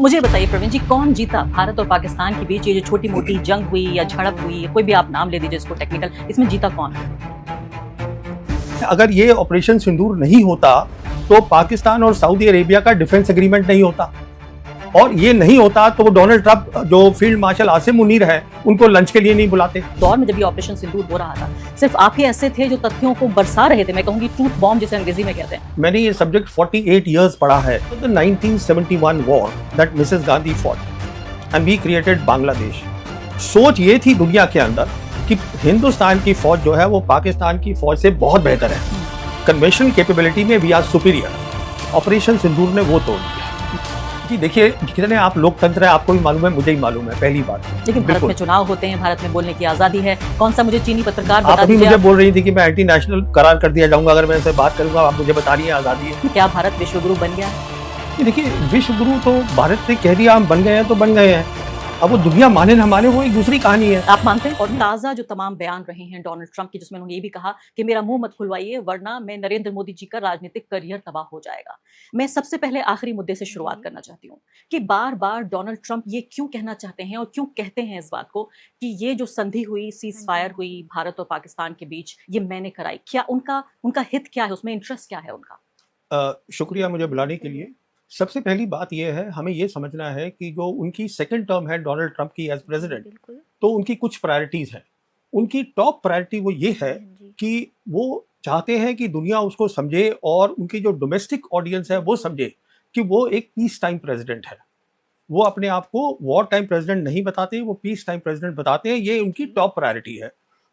मुझे बताइए प्रवीण जी, कौन जीता भारत और पाकिस्तान के बीच? ये जो छोटी मोटी जंग हुई या झड़प हुई, कोई भी आप नाम ले दीजिए इसको टेक्निकल, इसमें जीता कौन? अगर ये ऑपरेशन सिंदूर नहीं होता तो पाकिस्तान और सऊदी अरेबिया का डिफेंस एग्रीमेंट नहीं होता, और ये नहीं होता तो वो डोनाल्ड ट्रंप जो फील्ड मार्शल आसिम मुनीर है उनको लंच के लिए नहीं बुलाते। दौर में जब ये ऑपरेशन सिंदूर हो रहा था, सिर्फ आप ही ऐसे थे जो तथ्यों को बरसा रहे थे, मैं कहूंगी ट्रूथ बॉम्ब जिसे अंग्रेजी में कहते हैं। मैंने ये सब्जेक्ट 48 इयर्स पढ़ा है। The 1971 war that Mrs Gandhi fought and we created Bangladesh. सोच ये थी दुनिया के अंदर कि हिंदुस्तान की फौज जो है वो पाकिस्तान की फौज से बहुत बेहतर है, कन्वेंशनल कैपेबिलिटी में वी आर सुपीरियर। ऑपरेशन सिंदूर ने वो तोड़ दिया। जी देखिए, कितने आप लोकतंत्र है आपको भी मालूम है, मुझे ही मालूम है, पहली बात। लेकिन भारत में चुनाव होते हैं, भारत में बोलने की आजादी है। कौन सा मुझे चीनी पत्रकार आप बता अभी दीजिए। मुझे बोल रही थी कि मैं एंटी नेशनल करार कर दिया जाऊंगा अगर मैं ऐसे बात करूंगा, आप मुझे बता रही है आजादी है। क्या भारत विश्व गुरु बन गया? देखिए, विश्व गुरु तो भारत ने कह दिया हम बन गए हैं तो बन गए हैं, अब वो दुनिया माने ना माने वो एक दूसरी कहानी है। आप मानते हैं? और ताजा जो तमाम बयान रहे हैं डोनाल्ड ट्रंप की, जिसमें उन्होंने ये भी कहा कि मेरा मुंह मत खुलवाइए वरना मैं नरेंद्र मोदी जी का राजनीतिक करियर तबाह हो जाएगा। मैं सबसे पहले आखिरी मुद्दे से शुरुआत करना चाहती हूँ कि बार बार डोनाल्ड ट्रंप ये क्यों कहना चाहते हैं और क्यों कहते हैं इस बात को कि ये जो संधि हुई, सीज फायर हुई भारत और पाकिस्तान के बीच, ये मैंने कराई। क्या उनका हित क्या है उसमें, इंटरेस्ट क्या है उनका? शुक्रिया मुझे बुलाने के लिए। सबसे पहली बात यह है, हमें ये समझना है कि जो उनकी सेकंड टर्म है डोनाल्ड ट्रंप की एज प्रेसिडेंट, तो उनकी कुछ प्रायोरिटीज हैं। उनकी टॉप प्रायोरिटी वो ये है कि वो चाहते हैं कि दुनिया उसको समझे और उनकी जो डोमेस्टिक ऑडियंस है वो समझे कि वो एक पीस टाइम प्रेसिडेंट है। वो अपने आप को वॉर टाइम प्रेसिडेंट नहीं बताते, वो पीस टाइम प्रेसिडेंट बताते हैं। ये उनकी टॉप प्रायोरिटी है।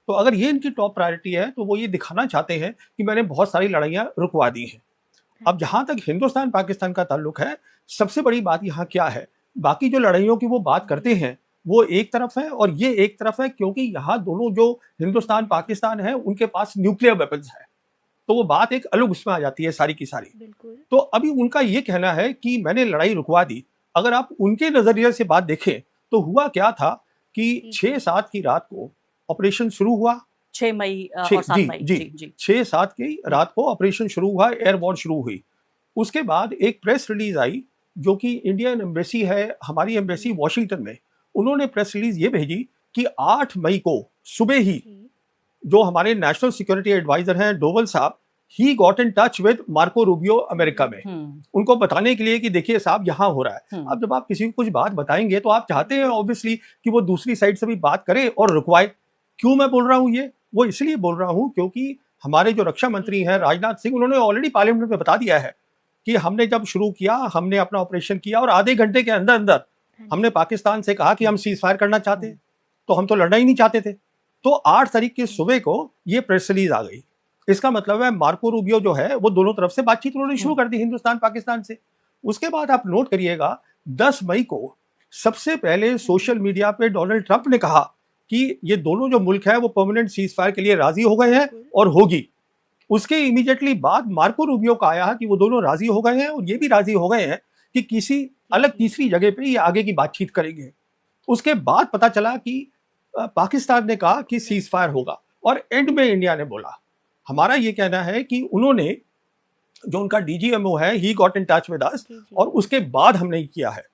तो अगर ये इनकी टॉप प्रायोरिटी है तो वो ये दिखाना चाहते हैं कि मैंने बहुत सारी लड़ाइयाँ रुकवा दी हैं। अब जहां तक हिंदुस्तान पाकिस्तान का ताल्लुक है, सबसे बड़ी बात यहाँ क्या है, बाकी जो लड़ाइयों की वो बात करते हैं वो एक तरफ है और ये एक तरफ है, क्योंकि यहाँ दोनों जो हिंदुस्तान पाकिस्तान है उनके पास न्यूक्लियर वेपन्स है, तो वो बात एक अलग उसमें आ जाती है सारी की सारी। तो अभी उनका ये कहना है कि मैंने लड़ाई रुकवा दी। अगर आप उनके नजरिए से बात देखें तो हुआ क्या था कि 6-7 की रात को ऑपरेशन शुरू हुआ। 6 मई और 7 मई जी 6-7 की रात को ऑपरेशन शुरू हुआ, एयर वॉर शुरू हुई। उसके बाद एक प्रेस रिलीज आई जो कि इंडियन एम्बेसी है, हमारी एम्बेसी वॉशिंगटन में, उन्होंने प्रेस रिलीज ये भेजी कि 8 मई को सुबह ही जो हमारे नेशनल सिक्योरिटी एडवाइजर हैं डोवल साहब, he got in touch with Marco Rubio America में, उनको बताने के लिए कि देखिए साहब यहाँ हो रहा है। अब जब आप किसी को कुछ बात बताएंगे तो आप चाहते हैं ऑब्वियसली कि वो दूसरी साइड से भी बात करे और रुकवाए। क्यों मैं बोल रहा हूँ ये? वो इसलिए बोल रहा हूँ क्योंकि हमारे जो रक्षा मंत्री हैं राजनाथ सिंह, उन्होंने ऑलरेडी पार्लियामेंट में बता दिया है कि हमने जब शुरू किया, हमने अपना ऑपरेशन किया और आधे घंटे के अंदर अंदर हमने पाकिस्तान से कहा कि हम सीज फायर करना चाहते हैं, तो हम तो लड़ना ही नहीं चाहते थे। तो 8 तारीख की सुबह को ये प्रेस रिलीज आ गई। इसका मतलब है मार्को रूबियो जो है वो दोनों तरफ से बातचीत उन्होंने शुरू कर दी हिंदुस्तान पाकिस्तान से। उसके बाद आप नोट करिएगा 10 मई को सबसे पहले सोशल मीडिया पे डोनाल्ड ट्रंप ने कहा कि ये दोनों जो मुल्क है वो परमानेंट सीज फायर के लिए राजी हो गए हैं और होगी। उसके इमीडिएटली बाद मार्को रूबियो का आया कि वो दोनों राजी हो गए हैं और ये भी राजी हो गए हैं कि किसी अलग तीसरी जगह पे ये आगे की बातचीत करेंगे। उसके बाद पता चला कि पाकिस्तान ने कहा कि सीज फायर होगा और एंड में इंडिया ने बोला। हमारा ये कहना है कि उन्होंने, जो उनका डीजीएमओ है, he got in touch with us, और उसके बाद हमने किया है।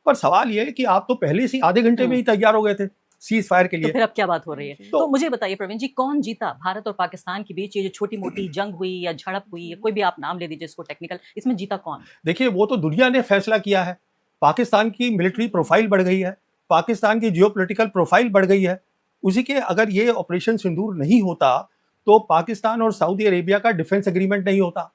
पर सवाल ये है कि आप तो पहले से आधे घंटे में ही तैयार हो गए थे सीज फायर के लिए, तो फिर अब क्या बात हो रही है? तो मुझे बताइए प्रवीण जी, कौन जीता भारत और पाकिस्तान के बीच? ये जो छोटी मोटी जंग हुई या झड़प हुई, कोई भी आप नाम ले दीजिए इसको टेक्निकल, इसमें जीता कौन? देखिए, वो तो दुनिया ने फैसला किया है। पाकिस्तान की मिलिट्री प्रोफाइल बढ़ गई है, पाकिस्तान की जियोपॉलिटिकल प्रोफाइल बढ़ गई है। उसी के अगर ये ऑपरेशन सिंदूर नहीं होता तो पाकिस्तान और सऊदी अरेबिया का डिफेंस एग्रीमेंट नहीं होता,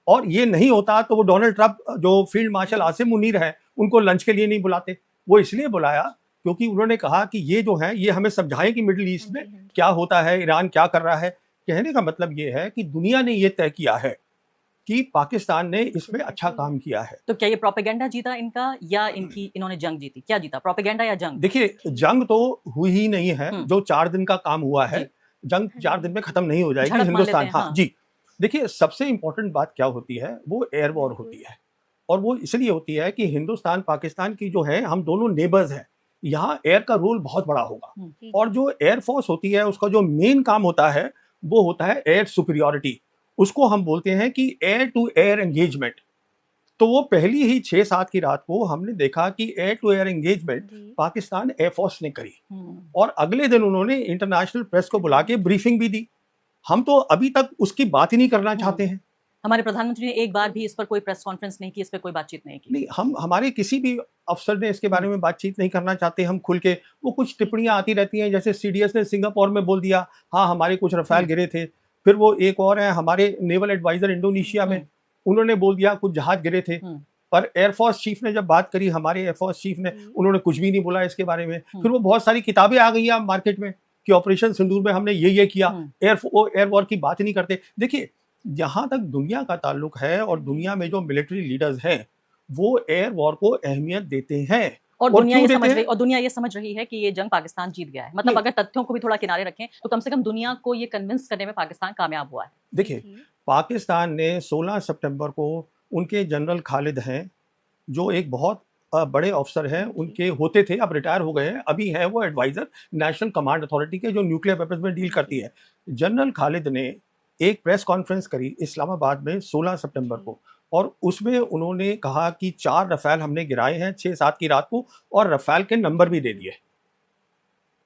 और ये नहीं होता तो वो डोनाल्ड ट्रंप जो फील्ड मार्शल आसिम मुनीर है उनको लंच के लिए नहीं बुलाते। वो इसलिए बुलाया क्योंकि उन्होंने कहा कि ये जो है ये हमें समझाएं कि मिडिल ईस्ट में क्या होता है, ईरान क्या कर रहा है। कहने का मतलब ये है कि दुनिया ने ये तय किया है कि पाकिस्तान ने इसमें अच्छा काम किया है। तो क्या ये प्रोपेगेंडा जीता इनका या इन्होंने जंग जीती? क्या जीता, प्रोपेगेंडा या जंग? देखिए, जंग तो हुई ही नहीं है। जो 4 दिन का काम हुआ है, जंग 4 दिन में खत्म नहीं हो जाएगी हिंदुस्तान। हाँ जी, देखिए सबसे इंपॉर्टेंट बात क्या होती है, वो एयर वॉर होती है, और वो इसलिए होती है कि हिंदुस्तान पाकिस्तान की जो है, हम दोनों नेबर्स हैं, यहाँ एयर का रोल बहुत बड़ा होगा। और जो एयरफोर्स होती है उसका जो मेन काम होता है वो होता है एयर सुपीरियॉरिटी। उसको हम बोलते हैं कि एयर टू एयर एंगेजमेंट। तो वो पहली ही 6-7 की रात को हमने देखा कि air to air engagement Pakistan air force ने करी और अगले दिन उन्होंने इंटरनेशनल प्रेस को बुला के ब्रीफिंग भी दी। हम तो अभी तक उसकी बात ही नहीं करना चाहते हैं। हमारे प्रधानमंत्री ने एक बार भी इस पर कोई प्रेस कॉन्फ्रेंस नहीं की, इस पर कोई बातचीत नहीं की। नहीं, हम हमारे किसी भी अफसर ने इसके बारे में बातचीत नहीं करना चाहते। हम खुल के, वो कुछ टिप्पणियां आती रहती हैं, जैसे सीडीएस ने सिंगापुर में बोल दिया हाँ हमारे कुछ रफाल गिरे थे। फिर वो एक और है हमारे नेवल एडवाइजर इंडोनेशिया में, उन्होंने बोल दिया कुछ जहाज गिरे थे। पर एयरफोर्स चीफ ने जब बात करी, हमारे एयरफोर्स चीफ ने, उन्होंने कुछ भी नहीं बोला इसके बारे में। फिर वो बहुत सारी किताबें आ गई हैं मार्केट में कि ऑपरेशन सिंदूर में हमने ये किया, एयर वॉर की बात ही नहीं करते। देखिए, जहां तक दुनिया का ताल्लुक है और दुनिया में जो मिलिट्री लीडर्स हैं वो एयर वॉर को अहमियत देते हैं और दुनिया ये समझ रही है कि ये जंग पाकिस्तान जीत गया है। मतलब अगर तथ्यों को भी थोड़ा किनारे रखें तो कम से कम दुनिया को ये कन्विंस करने में पाकिस्तान कामयाब हुआ है। देखिए, पाकिस्तान ने 16 सितंबर को उनके जनरल खालिद हैं जो एक बहुत बड़े अफसर हैं, उनके होते थे, अब रिटायर हो गए हैं, अभी हैं वो एडवाइजर नेशनल कमांड अथॉरिटी के जो न्यूक्लियर वेपन्स में डील करती है। जनरल खालिद ने एक प्रेस कॉन्फ्रेंस करी इस्लामाबाद में 16 सितंबर को और उसमें उन्होंने कहा कि 4 रफाल हमने गिराए हैं 6-7 की रात को और रफाल के नंबर भी दे दिए।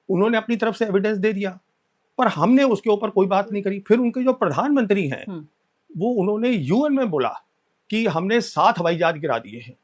उन्होंने अपनी तरफ से एविडेंस दे दिया, पर हमने उसके ऊपर कोई बात नहीं करी। फिर उनके जो प्रधानमंत्री हैं वो उन्होंने यूएन में बोला कि हमने 7 हवाई जहाज गिरा दिए हैं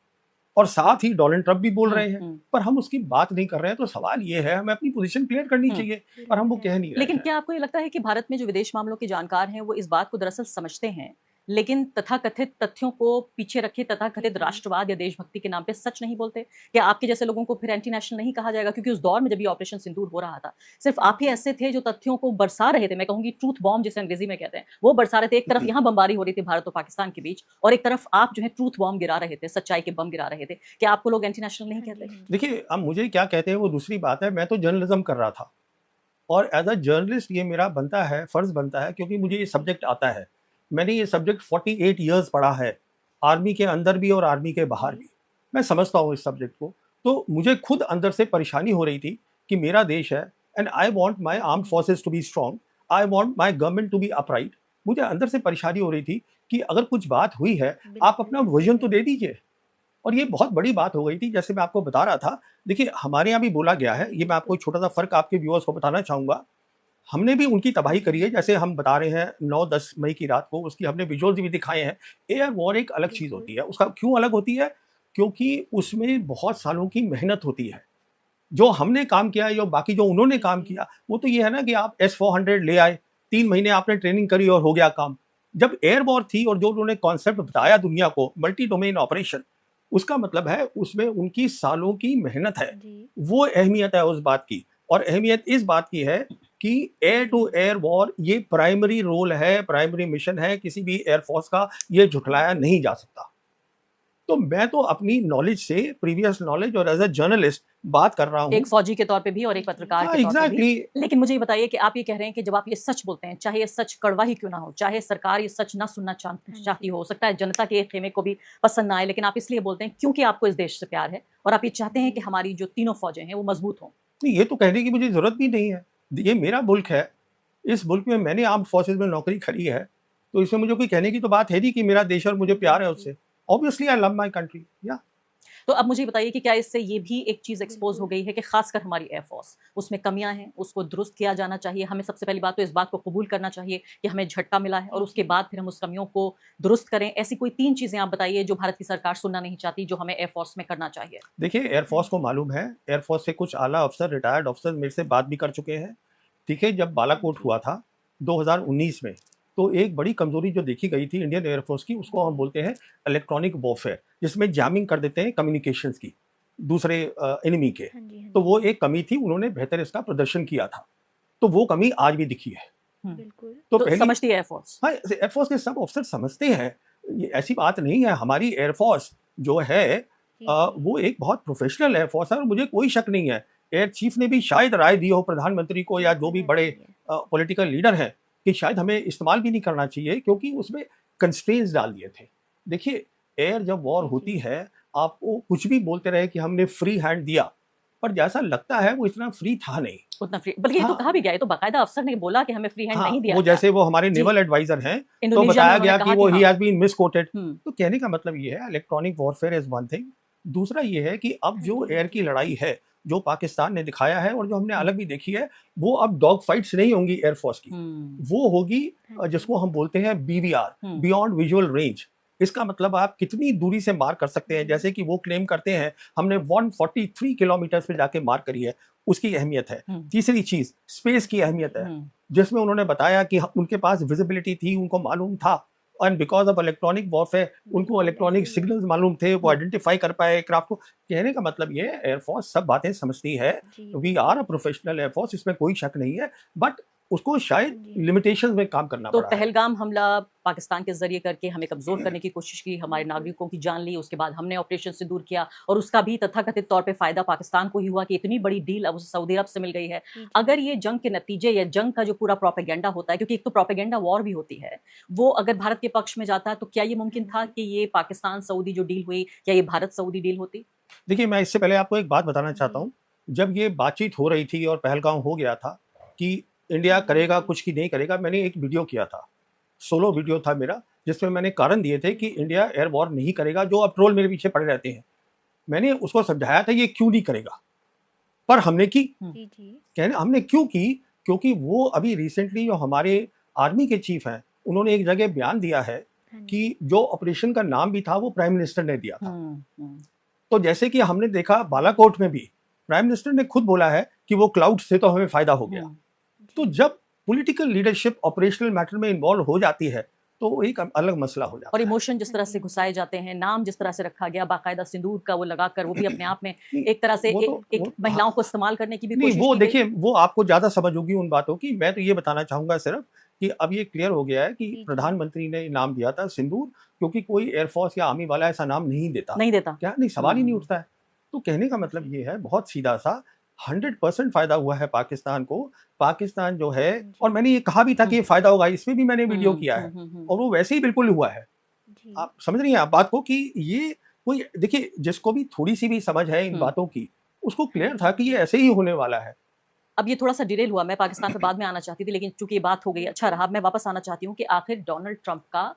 और साथ ही डोनाल्ड ट्रंप भी बोल रहे हैं, पर हम उसकी बात नहीं कर रहे हैं। तो सवाल ये है, हमें अपनी पोजीशन क्लियर करनी चाहिए, पर हम वो कह नहीं रहे। लेकिन क्या आपको ये लगता है कि भारत में जो विदेश मामलों के जानकार हैं वो इस बात को दरअसल समझते हैं, लेकिन तथाकथित तथ्यों को पीछे रखे तथाकथित राष्ट्रवाद या देशभक्ति के नाम पे सच नहीं बोलते? क्या आपके जैसे लोगों को फिर एंटी नेशनल नहीं कहा जाएगा? क्योंकि उस दौर में जब ये ऑपरेशन सिंदूर हो रहा था, सिर्फ आप ही ऐसे थे जो तथ्यों को बरसा रहे थे। मैं कहूंगी ट्रूथ बॉम्ब जिसे अंग्रेजी में कहते हैं, वो बरसा रहे थे। एक तरफ यहाँ बमबारी हो रही थी भारत और पाकिस्तान के बीच, और एक तरफ आप जो है ट्रूथ बॉम्ब गिरा रहे थे, सच्चाई के बम गिरा रहे थे। क्या आपको लोग एंटी नेशनल नहीं कहते? देखिए, अब मुझे क्या कहते हैं वो दूसरी बात है। मैं तो जर्नलिज्म कर रहा था और एज अ जर्नलिस्ट ये मेरा बनता है, फर्ज बनता है, क्योंकि मुझे ये सब्जेक्ट आता है। मैंने ये सब्जेक्ट 48 इयर्स पढ़ा है, आर्मी के अंदर भी और आर्मी के बाहर भी। मैं समझता हूँ इस सब्जेक्ट को। तो मुझे खुद अंदर से परेशानी हो रही थी कि मेरा देश है and I want my armed forces to be strong, I want my government to be upright. मुझे अंदर से परेशानी हो रही थी कि अगर कुछ बात हुई है, आप अपना विजन तो दे दीजिए। और ये बहुत बड़ी बात हो गई थी, जैसे मैं आपको बता रहा था। देखिए, हमारे यहाँ भी बोला गया है, ये मैं आपको एक छोटा सा फर्क आपके व्यूअर्स को बताना चाहूँगा। हमने भी उनकी तबाही करी है, जैसे हम बता रहे हैं 9-10 मई की रात को, उसकी हमने विजुअल्स भी दिखाए हैं। एयर वॉर एक अलग चीज़ होती है। उसका क्यों अलग होती है? क्योंकि उसमें बहुत सालों की मेहनत होती है। जो हमने काम किया या बाकी जो उन्होंने काम किया, वो तो ये है ना कि आप S-400 ले आए, 3 महीने आपने ट्रेनिंग करी और हो गया काम। जब एयर वॉर थी और जो उन्होंने कॉन्सेप्ट बताया दुनिया को, मल्टी डोमेन ऑपरेशन, उसका मतलब है उसमें उनकी सालों की मेहनत है। वो अहमियत है उस बात की। और अहमियत इस बात की है कि एयर टू एयर वॉर ये प्राइमरी रोल है, प्राइमरी मिशन है किसी भी एयरफोर्स का, ये झुठलाया नहीं जा सकता। तो मैं तो अपनी नॉलेज से, प्रीवियस नॉलेज और एज अ जर्नलिस्ट बात कर रहा हूँ, एक फौजी के तौर पे भी और एक पत्रकार के तौर पे भी। लेकिन मुझे ये बताइए कि आप ये कह रहे हैं कि जब आप ये सच बोलते हैं, चाहे ये सच कड़वा ही क्यों ना हो, चाहे सरकार ये सच ना सुनना चाहती हो सकता है जनता के खेमे को भी पसंद ना आए, लेकिन आप इसलिए बोलते हैं क्योंकि आपको इस देश से प्यार है और आप ये चाहते हैं कि हमारी जो तीनों फौजें हैं वो मजबूत हों। ये तो कहने की मुझे जरूरत भी नहीं है। ये मेरा मुल्क है, इस मुल्क में मैंने आर्म्ड फोर्सेज में नौकरी करी है, तो इसमें मुझे कोई कहने की तो बात है नहीं कि मेरा देश और मुझे प्यार है उससे। Obviously I love my country. या तो अब मुझे बताइए कि क्या इससे ये भी एक चीज़ एक्सपोज हो गई है कि खासकर हमारी एयरफोर्स, उसमें कमियां हैं, उसको दुरुस्त किया जाना चाहिए। हमें सबसे पहली बात तो इस बात को कबूल करना चाहिए कि हमें झटका मिला है और उसके बाद फिर हम उस कमियों को दुरुस्त करें। ऐसी कोई 3 चीज़ें आप बताइए जो भारत की सरकार सुनना नहीं चाहती, जो हमें एयरफोर्स में करना चाहिए। देखिए, एयरफोर्स को मालूम है, एयरफोर्स से कुछ आला अफसर, रिटायर्ड अफसर मेरे से बात भी कर चुके हैं। ठीक है, जब बालाकोट हुआ था 2019 में, तो एक बड़ी कमजोरी जो देखी गई थी इंडियन एयरफोर्स की, उसको हम बोलते हैं इलेक्ट्रॉनिक वॉरफेयर, जिसमें जैमिंग कर देते हैं कम्युनिकेशंस की दूसरे एनिमी के। तो वो एक कमी थी, उन्होंने बेहतर इसका प्रदर्शन किया था। तो वो कमी आज भी दिखी है। तो समझती है एयरफोर्स? हाँ, एयरफोर्स के सब अफसर समझते हैं, ये ऐसी बात नहीं है। हमारी एयरफोर्स जो है वो एक बहुत प्रोफेशनल एयरफोर्स है और मुझे कोई शक नहीं है एयर चीफ ने भी शायद राय दी हो प्रधानमंत्री को या जो भी बड़े पॉलिटिकल लीडर हैं कि शायद हमें इस्तेमाल भी नहीं करना चाहिए, क्योंकि उसमें कंस्ट्रेंट्स डाल दिए थे। देखिए, एयर जब वॉर होती है, आपको कुछ भी बोलते रहे कि हमने फ्री हैंड दिया, पर जैसा लगता है वो इतना फ्री था नहीं। उतना फ्री, बल्कि ये तो हाँ। कहा भी गया है, तो बाकायदा अफसर ने बोला कि हमें फ्री हैंड हाँ, नहीं दिया वो गया। जैसे वो हमारे जी। नेवल एडवाइजर हैं, तो इंडोनेशिया में बताया उन्होंने गया कहा कि कि वो ही हाँ। Has been misquoted. हम्म। तो कहने का मतलब ये है electronic warfare is one thing. दूसरा ये है कि अब हाँ जो जी, एयर की लड़ाई है, जो पाकिस्तान ने दिखाया है और जो हमने हम्म। अलग भी देखी है, वो अब डॉग फाइट्स नहीं होंगी एयरफोर्स की, हम्म। वो होगी हाँ जी। जिसको हम बोलते हैं BVR, hmm. Beyond visual range. इसका मतलब आप कितनी दूरी से मार कर सकते हैं, जैसे कि वो क्लेम करते हैं हमने 143 किलोमीटर पे जाके मार करी है, उसकी अहमियत है। हम्म। तीसरी चीज स्पेस की अहमियत है, हम्म। जिसमें उन्होंने बताया कि उनके पास विजिबिलिटी थी, उनको मालूम था, and because of electronic warfare उनको बिल्कुल इलेक्ट्रॉनिक ऐसे ही है। सिग्नल्स मालूम थे, वो हम्म। आइडेंटिफाई कर पाए क्राफ्ट को। कहने का मतलब ये एयरफोर्स सब बातें समझती है, जी। We are a professional air force, इसमें कोई शक नहीं है, बट उसको हाँ शायद जी। लिमिटेशंस में काम करना तो पड़ा है। पहलगाम हमला पाकिस्तान के जरिए करके हमें कमजोर करने की कोशिश की, हमारे बिल्कुल। नागरिकों की जान ली, उसके बाद हमने ऑपरेशन से दूर किया, और उसका भी तथाकथित तौर पे फायदा पाकिस्तान को ही हुआ कि इतनी बड़ी डील अब उसे सऊदी अरब से मिल गई है। जी, जी। अगर ये जंग के नतीजे या जंग का जो पूरा प्रोपेगेंडा होता है, क्योंकि एक तो प्रोपेगेंडा वॉर भी होती है, वो अगर भारत के पक्ष में जाता है, तो क्या ये मुमकिन था कि ये पाकिस्तान सऊदी जो डील हुई, या ये भारत सऊदी डील होती? देखिए, मैं इससे पहले आपको एक बात बताना चाहता जी। हूँ। जब ये बातचीत हो रही थी और पहलगाम हो गया था कि इंडिया करेगा कुछ कि नहीं करेगा, मैंने एक वीडियो किया था, सोलो वीडियो था मेरा, जिसमें मैंने कारण दिए थे कि इंडिया एयर वॉर नहीं करेगा, जो अब ट्रोल मेरे पीछे पड़े रहते हैं। मैंने उसको समझाया था ये क्यों नहीं करेगा, पर हमने की। जी, जी। कहने हमने क्यों की, क्योंकि वो अभी रिसेंटली जो हमारे आर्मी के चीफ हैं, उन्होंने एक जगह बयान दिया है हाँ जी। कि जो ऑपरेशन का नाम भी था वो प्राइम मिनिस्टर ने दिया था। हम्म। तो जैसे कि हमने देखा बालाकोट में भी प्राइम मिनिस्टर ने खुद बोला है कि वो क्लाउड से तो हमें फायदा हो गया। तो जी। जब पॉलिटिकल लीडरशिप ऑपरेशनल मैटर में इन्वॉल्व हो जाती है, तो वो एक अलग मसला हो जाता और है। इमोशन जिस तरह से हाँ जी। घुसाए जाते हैं, नाम जिस तरह से रखा गया, बाकायदा सिंदूर का वो लगाकर, वो भी अपने आप में नहीं, एक तरह से वो तो एक वो महिलाओं हाँ, को इस्तेमाल करने की भी नहीं कोशिश वो की गई। देखिए वो आपको ज्यादा समझ होगी उन बातों की। मैं तो ये बताना चाहूंगा सिर्फ कि अब ये क्लियर हो गया है कि जी, जी। प्रधानमंत्री ने नाम दिया था सिंदूर, क्योंकि कोई एयरफोर्स या आर्मी वाला ऐसा नाम नहीं देता। नहीं देता। क्या नहीं, सवाल ही नहीं हम्म। उठता है। तो कहने का मतलब ये है बहुत सीधा सा, 100% फायदा हुआ है पाकिस्तान को। पाकिस्तान जो है, जी। और मैंने ये कहा भी था कि ये फायदा होगा, इसमें भी मैंने वीडियो किया है, हम्म। और वो वैसे ही बिल्कुल हुआ है। जी। आप समझ रही हैं आप बात को कि ये कोई, देखिए जिसको भी थोड़ी सी भी समझ है इन बातों की, उसको क्लियर था कि ये ऐसे ही होने वाला है। अब ये थोड़ा सा डिटेल हुआ, मैं पाकिस्तान पे बाद में आना चाहती थी, लेकिन चूंकि ये बात हो गई, अच्छा रहा। मैं वापस आना चाहती हूँ कि आखिर डोनाल्ड ट्रंप का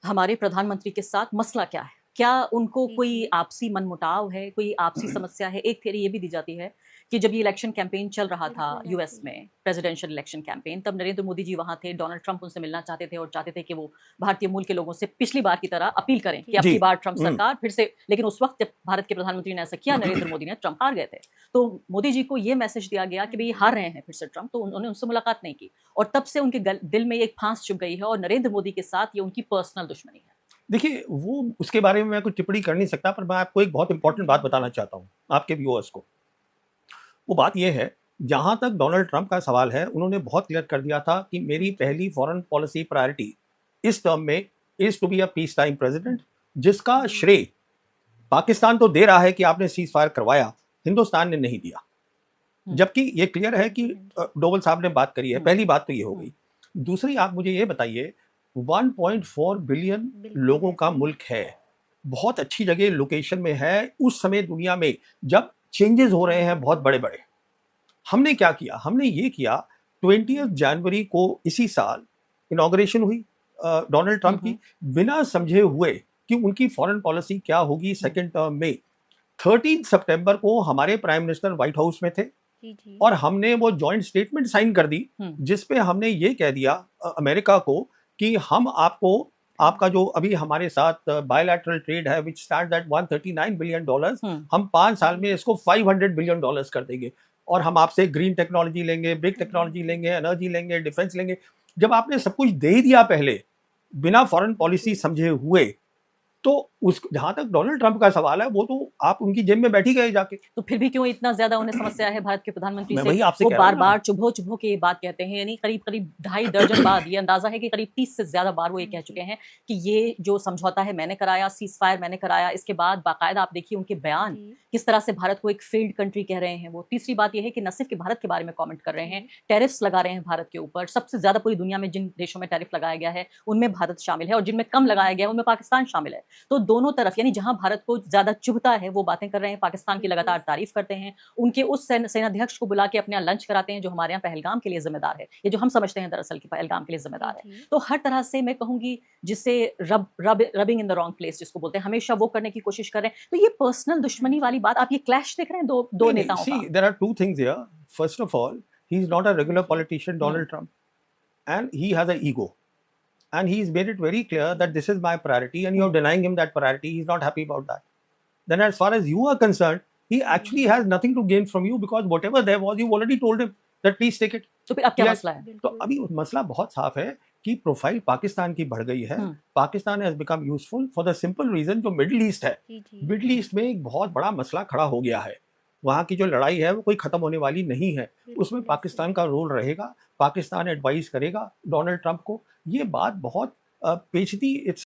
हमारे प्रधानमंत्री के साथ मसला क्या है? क्या उनको जी, कोई जी। आपसी मनमुटाव है, कोई आपसी समस्या है? एक थियरी ये भी दी जाती है कि जब ये इलेक्शन कैंपेन चल रहा था बिल्कुल यूएस ऐसे ही। में, प्रेसिडेंशियल इलेक्शन कैंपेन, तब नरेंद्र मोदी जी वहां थे, डोनाल्ड ट्रंप उनसे मिलना चाहते थे और चाहते थे कि वो भारतीय मूल के लोगों से पिछली बार की तरह अपील करें कि अब जी। की बार ट्रंप सरकार फिर से। लेकिन उस वक्त जब भारत के प्रधानमंत्री ने ऐसा किया, नरेंद्र मोदी ने, ट्रंप हार गए थे। तो मोदी जी को ये मैसेज दिया गया कि भाई हाँ हार जी। रहे हैं फिर से ट्रंप, तो उन्होंने उनसे मुलाकात नहीं की, और तब से उनके दिल में एक फांस चुभ गई है, और नरेंद्र मोदी के साथ ये उनकी पर्सनल दुश्मनी है। देखिए वो उसके बारे में मैं कुछ टिप्पणी कर नहीं सकता, पर मैं आपको एक बहुत इंपॉर्टेंट बात बताना चाहता हूँ आपके व्यूअर्स को। वो बात ये है, जहां तक डोनाल्ड ट्रंप का सवाल है, उन्होंने बहुत क्लियर कर दिया था कि मेरी पहली फॉरेन पॉलिसी प्रायोरिटी इस टर्म में is to be a peace time president, जिसका श्रेय पाकिस्तान तो दे रहा है कि आपने सीज फायर करवाया, हिंदुस्तान ने नहीं दिया। जबकि ये क्लियर है कि डोवल साहब ने बात करी है। पहली बात तो ये हो गई। दूसरी, आप मुझे ये बताइए, 1.4 बिलियन लोगों का मुल्क है, बहुत अच्छी जगह लोकेशन में है, उस समय दुनिया में जब चेंजेस हो रहे हैं बहुत बड़े बड़े। हमने क्या किया, हमने ये किया, 20 जनवरी को इसी साल इनॉग्रेशन हुई डोनाल्ड ट्रंप की, बिना समझे हुए कि उनकी फॉरेन पॉलिसी क्या होगी सेकेंड टर्म में। 13 सितंबर को हमारे प्राइम मिनिस्टर व्हाइट हाउस में थे, जी, जी। और हमने वो जॉइंट स्टेटमेंट साइन कर दी, जिसपे हमने ये कह दिया अमेरिका को कि हम आपको, आपका जो अभी हमारे साथ बायलैटरल ट्रेड है विच स्टार्ट एट $139 बिलियन, हम 5 साल में इसको $500 बिलियन कर देंगे, और हम आपसे ग्रीन टेक्नोलॉजी लेंगे, बिग टेक्नोलॉजी लेंगे, एनर्जी लेंगे, डिफेंस लेंगे। जब आपने सब कुछ दे ही दिया पहले, बिना फॉरेन पॉलिसी समझे हुए, तो उस जहां तक डोनाल्ड ट्रंप का सवाल है, वो तो आप उनकी जेब में बैठी गए जाके। तो फिर भी क्यों इतना ज्यादा उन्हें समस्या है भारत के प्रधानमंत्री मैं से? वही आपसे वो कह रहा बार हूं ना। बार चुभो चुभो के ये बात कहते हैं, यानी करीब करीब 2.5 दर्जन बार, ये अंदाजा है कि करीब 30 से ज्यादा बार वो ये कह चुके हैं कि ये जो समझौता है मैंने कराया, सीज फायर मैंने कराया। इसके बाद बाकायदा आप देखिए उनके बयान, किस तरह से भारत को एक फेल्ड कंट्री कह रहे हैं वो। तीसरी बात यह है कि न सिर्फ भारत के बारे में कमेंट कर रहे हैं, टैरिफ्स लगा रहे हैं भारत के ऊपर। सबसे ज्यादा पूरी दुनिया में जिन देशों में टैरिफ लगाया गया है उनमें भारत शामिल है, और जिनमें कम लगाया गया है उनमें पाकिस्तान शामिल है। तो दोनों तरफ, यानी जहां भारत को ज्यादा चुभता है वो बातें कर रहे हैं, पाकिस्तान की लगातार तारीफ करते हैं, उनके उस सेनाध्यक्ष को बुला के अपने यहाँ लंच कराते हैं जो हमारे यहाँ पहलगाम के लिए जिम्मेदार है, ये जो हम समझते हैं दरअसल कि पहलगाम के लिए जिम्मेदार है। तो हर तरह से मैं कहूंगी जिससे rubbing in the wrong place जिसको बोलते हैं, हमेशा वो करने की कोशिश कर रहे हैं। तो ये पर्सनल दुश्मनी वाली बात, आप ये क्लैश देख रहे हैं दो नेताओं का। See, there are two things here. First of all, he's not a regular politician, Donald Trump, and he has an ego. And he's made it very clear that this is my priority, and you're denying him that priority. He's not happy about that. Then, as far as you are concerned, he actually has nothing to gain from you because whatever there was, you already told him that please take it. तो फिर अब क्या Yes. मसला है? तो अभी मसला बहुत साफ है कि प्रोफाइल पाकिस्तान की बढ़ गई है। Pakistan has become useful for the simple reason, जो मिडिल ईस्ट है, मिडिल ईस्ट में एक बहुत बड़ा मसला खड़ा हो गया है। वहाँ की जो लड़ाई है वो कोई ख़त्म होने वाली नहीं है, उसमें पाकिस्तान का रोल रहेगा, पाकिस्तान एडवाइस करेगा डोनाल्ड ट्रंप को। ये बात बहुत पेचीदी, इट्स